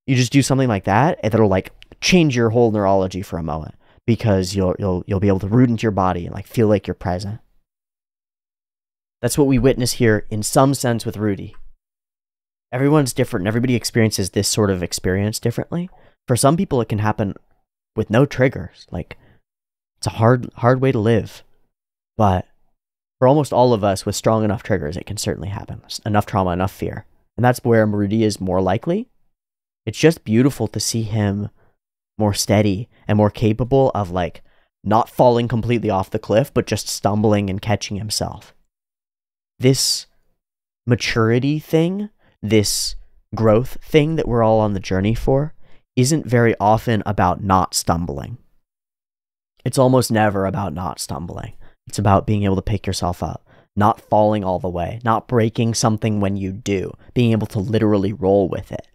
You just do something like that, and that'll like change your whole neurology for a moment, because you'll be able to root into your body and like feel like you're present. That's what we witness here in some sense with Rudy. Everyone's different, and everybody experiences this sort of experience differently. For some people, it can happen with no triggers. Like, it's a hard way to live. But for almost all of us with strong enough triggers, it can certainly happen. Enough trauma, enough fear. And that's where Rudy is more likely. It's just beautiful to see him more steady and more capable of like not falling completely off the cliff, but just stumbling and catching himself. This maturity thing, this growth thing that we're all on the journey for, isn't very often about not stumbling. It's almost never about not stumbling. It's about being able to pick yourself up, not falling all the way, not breaking something when you do, being able to literally roll with it.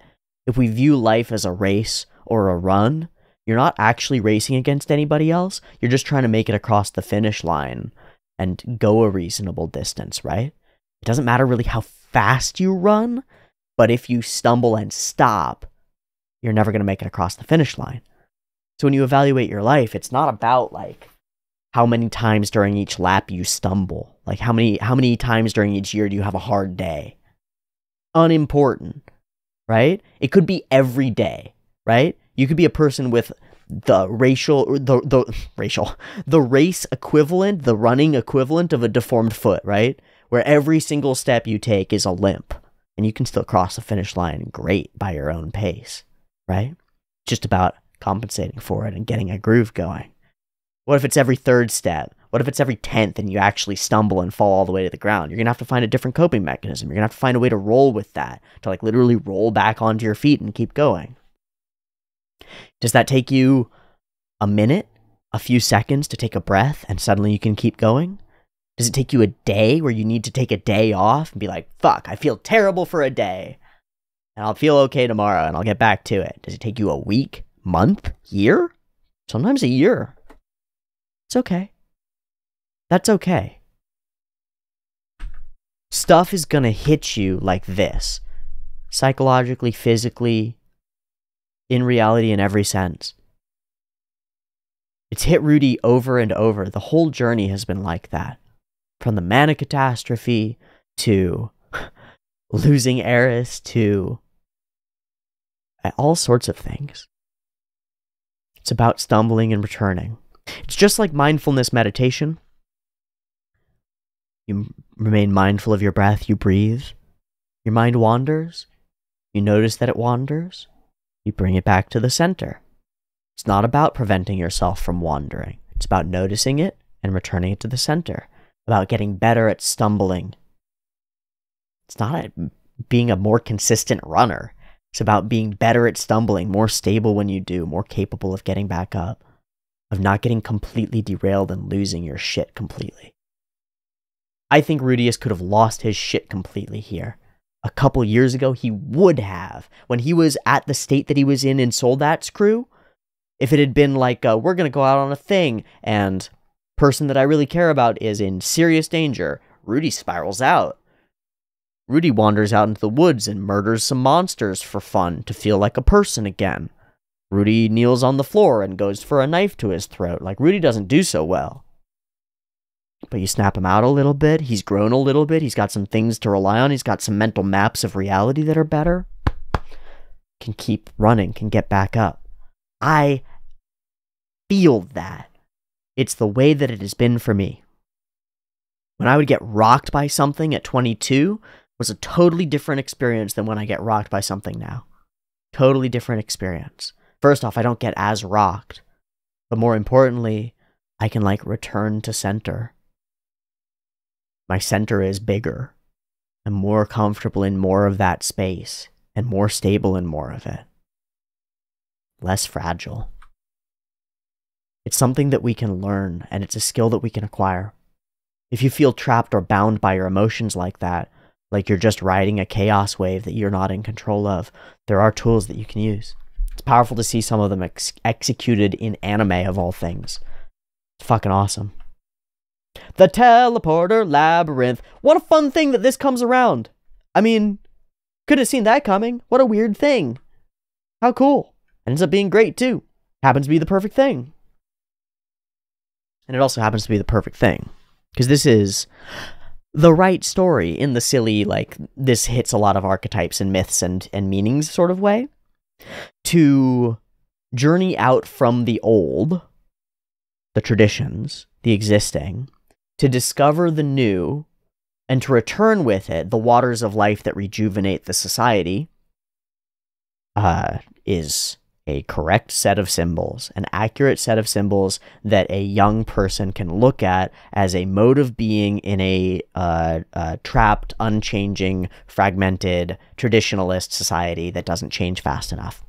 If we view life as a race or a run, you're not actually racing against anybody else. You're just trying to make it across the finish line and go a reasonable distance, right? It doesn't matter really how fast you run, but if you stumble and stop, you're never going to make it across the finish line. So when you evaluate your life, it's not about like how many times during each lap you stumble. Like how many times during each year do you have a hard day? Unimportant, right? It could be every day, right? You could be a person with the race equivalent, the running equivalent of a deformed foot, right? Where every single step you take is a limp, and you can still cross the finish line great by your own pace, right? Just about compensating for it and getting a groove going. What if it's every third step? What if it's every 10th and you actually stumble and fall all the way to the ground? You're going to have to find a different coping mechanism. You're going to have to find a way to roll with that, to like literally roll back onto your feet and keep going. Does that take you a minute, a few seconds to take a breath and suddenly you can keep going? Does it take you a day where you need to take a day off and be like, fuck, I feel terrible for a day and I'll feel okay tomorrow and I'll get back to it? Does it take you a week, month, year? Sometimes a year. It's okay. That's okay. Stuff is gonna hit you like this. Psychologically, physically, in reality, in every sense. It's hit Rudy over and over. The whole journey has been like that. From the manic catastrophe to losing Eris to all sorts of things. It's about stumbling and returning. It's just like mindfulness meditation. You remain mindful of your breath, you breathe. Your mind wanders. You notice that it wanders. You bring it back to the center. It's not about preventing yourself from wandering. It's about noticing it and returning it to the center. About getting better at stumbling. It's not being a more consistent runner. It's about being better at stumbling, more stable when you do, more capable of getting back up, of not getting completely derailed and losing your shit completely. I think Rudius could have lost his shit completely here. A couple years ago, he would have. When he was at the state that he was in Soldat's crew, if it had been like, we're going to go out on a thing, and person that I really care about is in serious danger, Rudy spirals out. Rudy wanders out into the woods and murders some monsters for fun to feel like a person again. Rudy kneels on the floor and goes for a knife to his throat. Like, Rudy doesn't do so well. But you snap him out a little bit. He's grown a little bit. He's got some things to rely on. He's got some mental maps of reality that are better. Can keep running, can get back up. I feel that. It's the way that it has been for me. When I would get rocked by something at 22 was a totally different experience than when I get rocked by something now. Totally different experience. First off, I don't get as rocked. But more importantly, I can like return to center. My center is bigger. I'm more comfortable in more of that space and more stable in more of it. Less fragile. It's something that we can learn, and it's a skill that we can acquire. If you feel trapped or bound by your emotions like that, like you're just riding a chaos wave that you're not in control of, there are tools that you can use. It's powerful to see some of them executed in anime of all things. It's fucking awesome. The Teleporter Labyrinth. What a fun thing that this comes around. I mean, could have seen that coming. What a weird thing. How cool. Ends up being great, too. Happens to be the perfect thing. And it also happens to be the perfect thing. Because this is the right story in the silly, like, this hits a lot of archetypes and myths and meanings sort of way. To journey out from the old, the traditions, the existing, to discover the new, and to return with it the waters of life that rejuvenate the society, is a correct set of symbols, an accurate set of symbols that a young person can look at as a mode of being in a trapped, unchanging, fragmented, traditionalist society that doesn't change fast enough.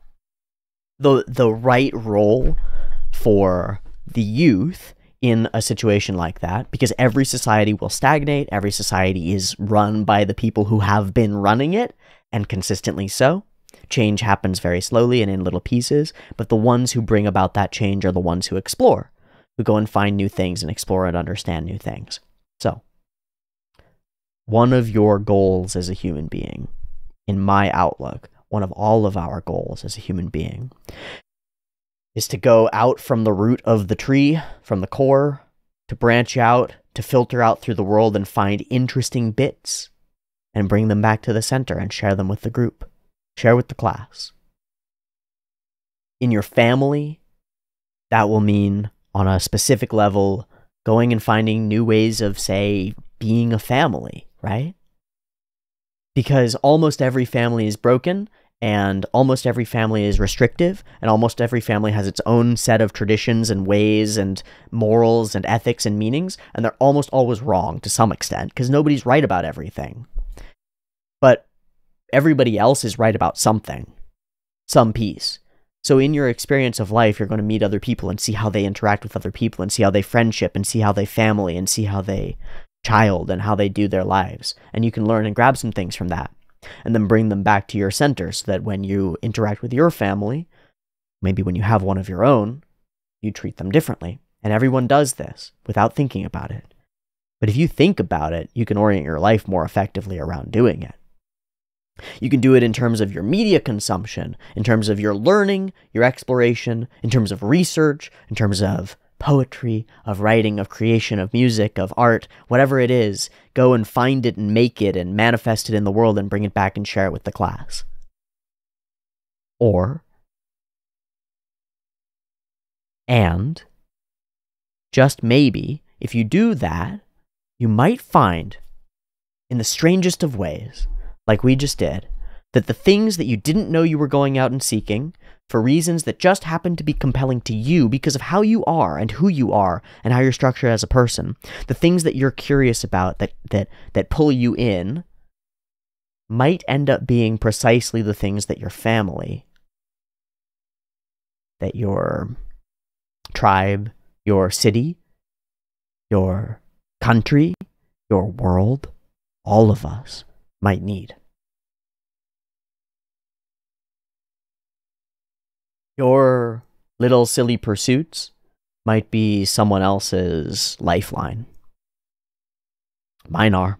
The right role for the youth in a situation like that, because every society will stagnate, every society is run by the people who have been running it, and consistently so. Change happens very slowly and in little pieces, but the ones who bring about that change are the ones who explore, who go and find new things and explore and understand new things. So, one of your goals as a human being, in my outlook, one of all of our goals as a human being, is to go out from the root of the tree, from the core, to branch out, to filter out through the world and find interesting bits, and bring them back to the center and share them with the group. Share with the class. In your family, that will mean, on a specific level, going and finding new ways of, say, being a family, right? Because almost every family is broken, and almost every family is restrictive, and almost every family has its own set of traditions and ways and morals and ethics and meanings, and they're almost always wrong to some extent, because nobody's right about everything. But everybody else is right about something, some piece. So in your experience of life, you're going to meet other people and see how they interact with other people and see how they friendship and see how they family and see how they child and how they do their lives. And you can learn and grab some things from that and then bring them back to your center so that when you interact with your family, maybe when you have one of your own, you treat them differently. And everyone does this without thinking about it. But if you think about it, you can orient your life more effectively around doing it. You can do it in terms of your media consumption, in terms of your learning, your exploration, in terms of research, in terms of poetry, of writing, of creation, of music, of art, whatever it is. Go and find it and make it and manifest it in the world and bring it back and share it with the class. And just maybe, if you do that, you might find, in the strangest of ways, like we just did, that the things that you didn't know you were going out and seeking, for reasons that just happened to be compelling to you because of how you are and who you are and how you're structured as a person, the things that you're curious about that pull you in, might end up being precisely the things that your family, that your tribe, your city, your country, your world, all of us might need. Your little silly pursuits might be someone else's lifeline. Mine are.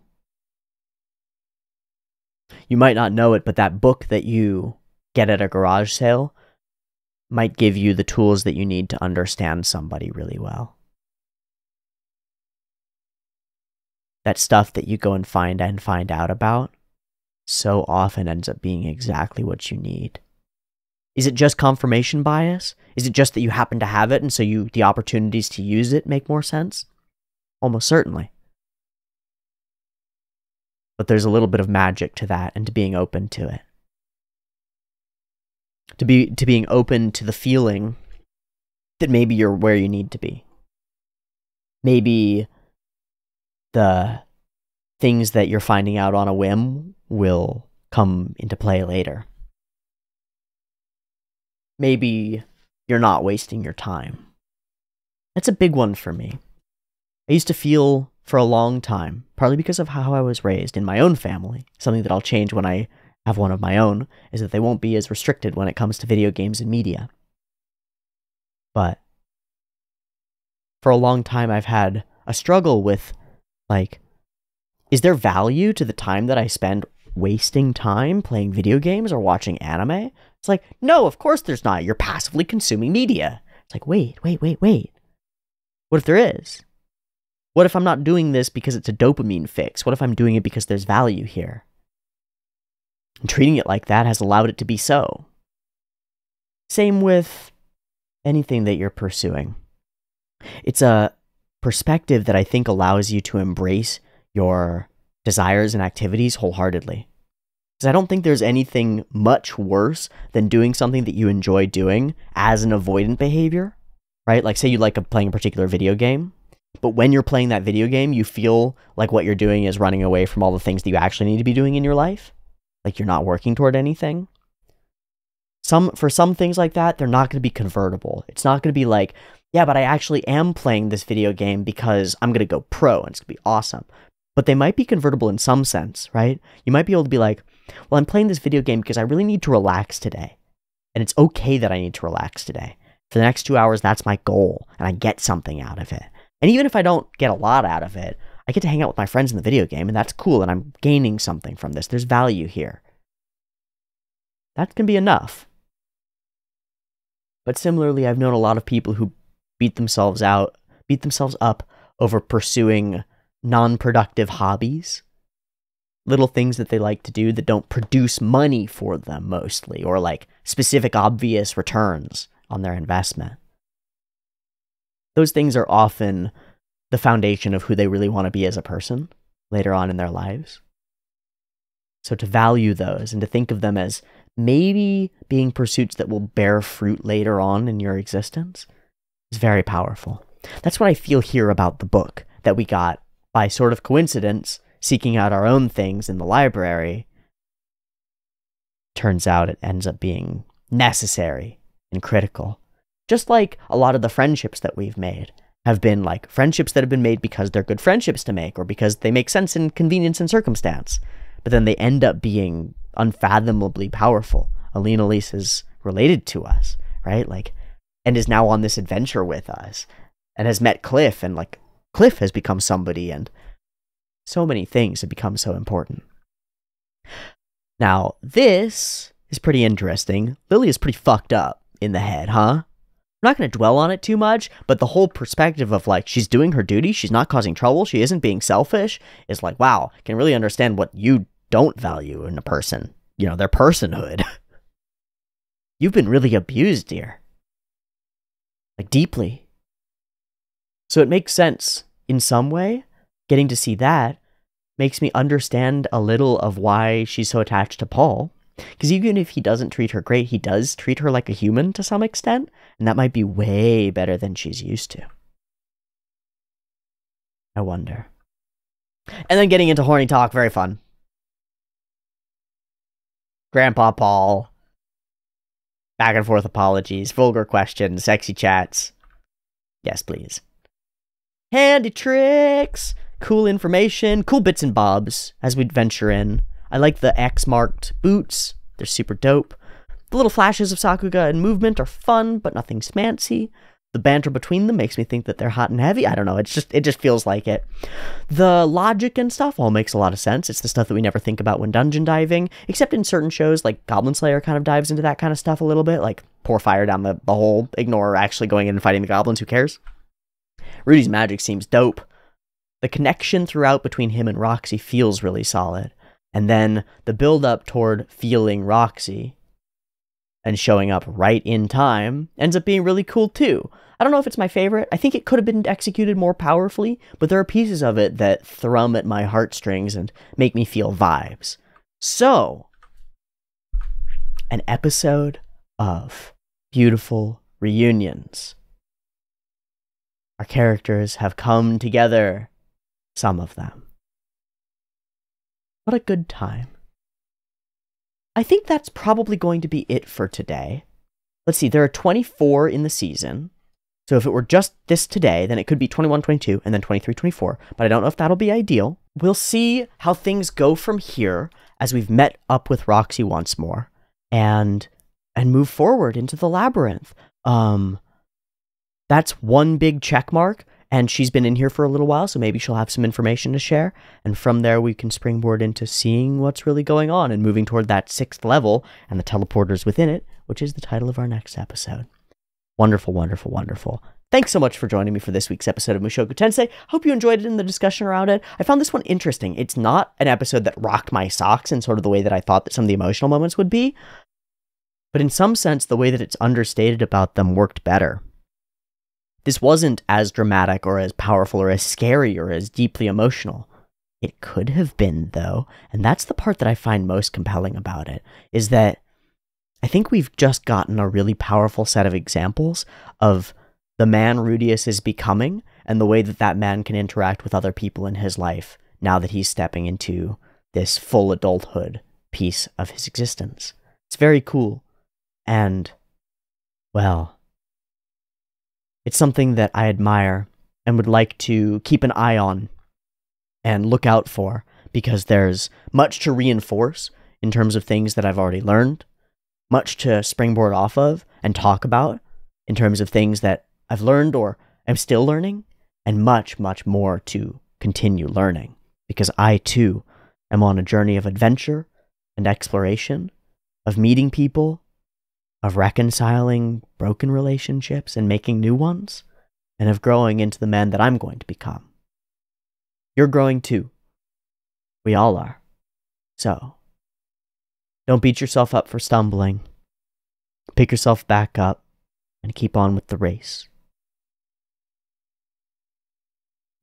You might not know it, but that book that you get at a garage sale might give you the tools that you need to understand somebody really well. That stuff that you go and find out about so often ends up being exactly what you need. Is it just confirmation bias? Is it just that you happen to have it and so the opportunities to use it make more sense? Almost certainly. But there's a little bit of magic to that and to being open to it. To being open to the feeling that maybe you're where you need to be. Maybe the things that you're finding out on a whim will come into play later. Maybe you're not wasting your time. That's a big one for me. I used to feel for a long time, partly because of how I was raised in my own family, something that I'll change when I have one of my own, is that they won't be as restricted when it comes to video games and media. But for a long time, I've had a struggle with, like, is there value to the time that I spend wasting time playing video games or watching anime? It's like, no, of course there's not. You're passively consuming media. It's like, wait. What if there is? What if I'm not doing this because it's a dopamine fix? What if I'm doing it because there's value here? And treating it like that has allowed it to be so. Same with anything that you're pursuing. It's a perspective that I think allows you to embrace your desires and activities wholeheartedly. Because I don't think there's anything much worse than doing something that you enjoy doing as an avoidant behavior, right? Like say you like playing a particular video game, but when you're playing that video game, you feel like what you're doing is running away from all the things that you actually need to be doing in your life. Like you're not working toward anything. For some things like that, they're not going to be convertible. It's not going to be like, yeah, but I actually am playing this video game because I'm going to go pro and it's going to be awesome. But they might be convertible in some sense, right? You might be able to be like, well, I'm playing this video game because I really need to relax today. And it's okay that I need to relax today. For the next 2 hours, that's my goal. And I get something out of it. And even if I don't get a lot out of it, I get to hang out with my friends in the video game, and that's cool, and I'm gaining something from this. There's value here. That can be enough. But similarly, I've known a lot of people who beat themselves up over pursuing non-productive hobbies. Little things that they like to do that don't produce money for them mostly, or like specific obvious returns on their investment. Those things are often the foundation of who they really want to be as a person later on in their lives. So to value those and to think of them as maybe being pursuits that will bear fruit later on in your existence is very powerful. That's what I feel here about the book that we got by sort of coincidence, seeking out our own things in the library. Turns out it ends up being necessary and critical. Just like a lot of the friendships that we've made have been like friendships that have been made because they're good friendships to make or because they make sense in convenience and circumstance. But then they end up being unfathomably powerful. Aline Elise is related to us, right? Like, and is now on this adventure with us and has met Cliff, and like Cliff has become somebody, and so many things have become so important. Now, this is pretty interesting. Lily is pretty fucked up in the head, huh? I'm not going to dwell on it too much, but the whole perspective of like, she's doing her duty, she's not causing trouble, she isn't being selfish, is like, wow, can really understand what you don't value in a person. You know, their personhood. You've been really abused, dear. Like, deeply. So it makes sense in some way. Getting to see that makes me understand a little of why she's so attached to Paul. Because even if he doesn't treat her great, he does treat her like a human to some extent. And that might be way better than she's used to. I wonder. And then getting into horny talk, very fun. Grandpa Paul. Back and forth apologies, vulgar questions, sexy chats. Yes, please. Handy tricks, cool information, cool bits and bobs as we'd venture in. I like the X-marked boots. They're super dope. The little flashes of Sakuga and movement are fun, but nothing smancy. The banter between them makes me think that they're hot and heavy. I don't know, it just feels like it. The logic and stuff all makes a lot of sense. It's the stuff that we never think about when dungeon diving, except in certain shows, like Goblin Slayer kind of dives into that kind of stuff a little bit, like pour fire down the hole, ignore actually going in and fighting the goblins, who cares? Rudy's magic seems dope. The connection throughout between him and Roxy feels really solid. And then the build-up toward feeling Roxy and showing up right in time ends up being really cool too. I don't know if it's my favorite. I think it could have been executed more powerfully, but there are pieces of it that thrum at my heartstrings and make me feel vibes. So, an episode of beautiful reunions. Our characters have come together, some of them. What a good time. I think that's probably going to be it for today. Let's see, there are 24 in the season. So if it were just this today, then it could be 21, 22, and then 23, 24. But I don't know if that'll be ideal. We'll see how things go from here as we've met up with Roxy once more and move forward into the labyrinth. That's one big check mark. And she's been in here for a little while, so maybe she'll have some information to share. And from there, we can springboard into seeing what's really going on and moving toward that 6th level and the teleporters within it, which is the title of our next episode. Wonderful, wonderful, wonderful. Thanks so much for joining me for this week's episode of Mushoku Tensei. Hope you enjoyed it in the discussion around it. I found this one interesting. It's not an episode that rocked my socks in sort of the way that I thought that some of the emotional moments would be, but in some sense, the way that it's understated about them worked better. This wasn't as dramatic or as powerful or as scary or as deeply emotional. It could have been, though, and that's the part that I find most compelling about it, is that I think we've just gotten a really powerful set of examples of the man Rudius is becoming and the way that that man can interact with other people in his life now that he's stepping into this full adulthood piece of his existence. It's very cool. And, well, it's something that I admire and would like to keep an eye on and look out for, because there's much to reinforce in terms of things that I've already learned, much to springboard off of and talk about in terms of things that I've learned or am still learning, and much, much more to continue learning, because I, too, am on a journey of adventure and exploration, of meeting people, of reconciling broken relationships and making new ones, and of growing into the man that I'm going to become. You're growing too. We all are. So, don't beat yourself up for stumbling. Pick yourself back up and keep on with the race.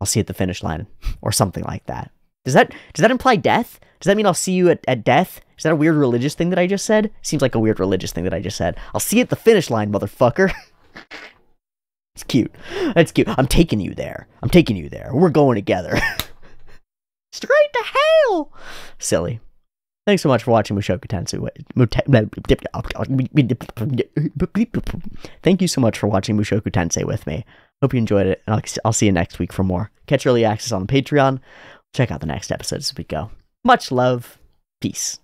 I'll see you at the finish line, or something like that. Does that imply death? Does that mean I'll see you at death? Is that a weird religious thing that I just said? Seems like a weird religious thing that I just said. I'll see you at the finish line, motherfucker. It's cute. That's cute. I'm taking you there. We're going together. Straight to hell! Silly. Thanks so much for watching Mushoku Tensei. Thank you so much for watching Mushoku Tensei with me. Hope you enjoyed it, and I'll see you next week for more. Catch early access on Patreon. Check out the next episodes as we go. Much love. Peace.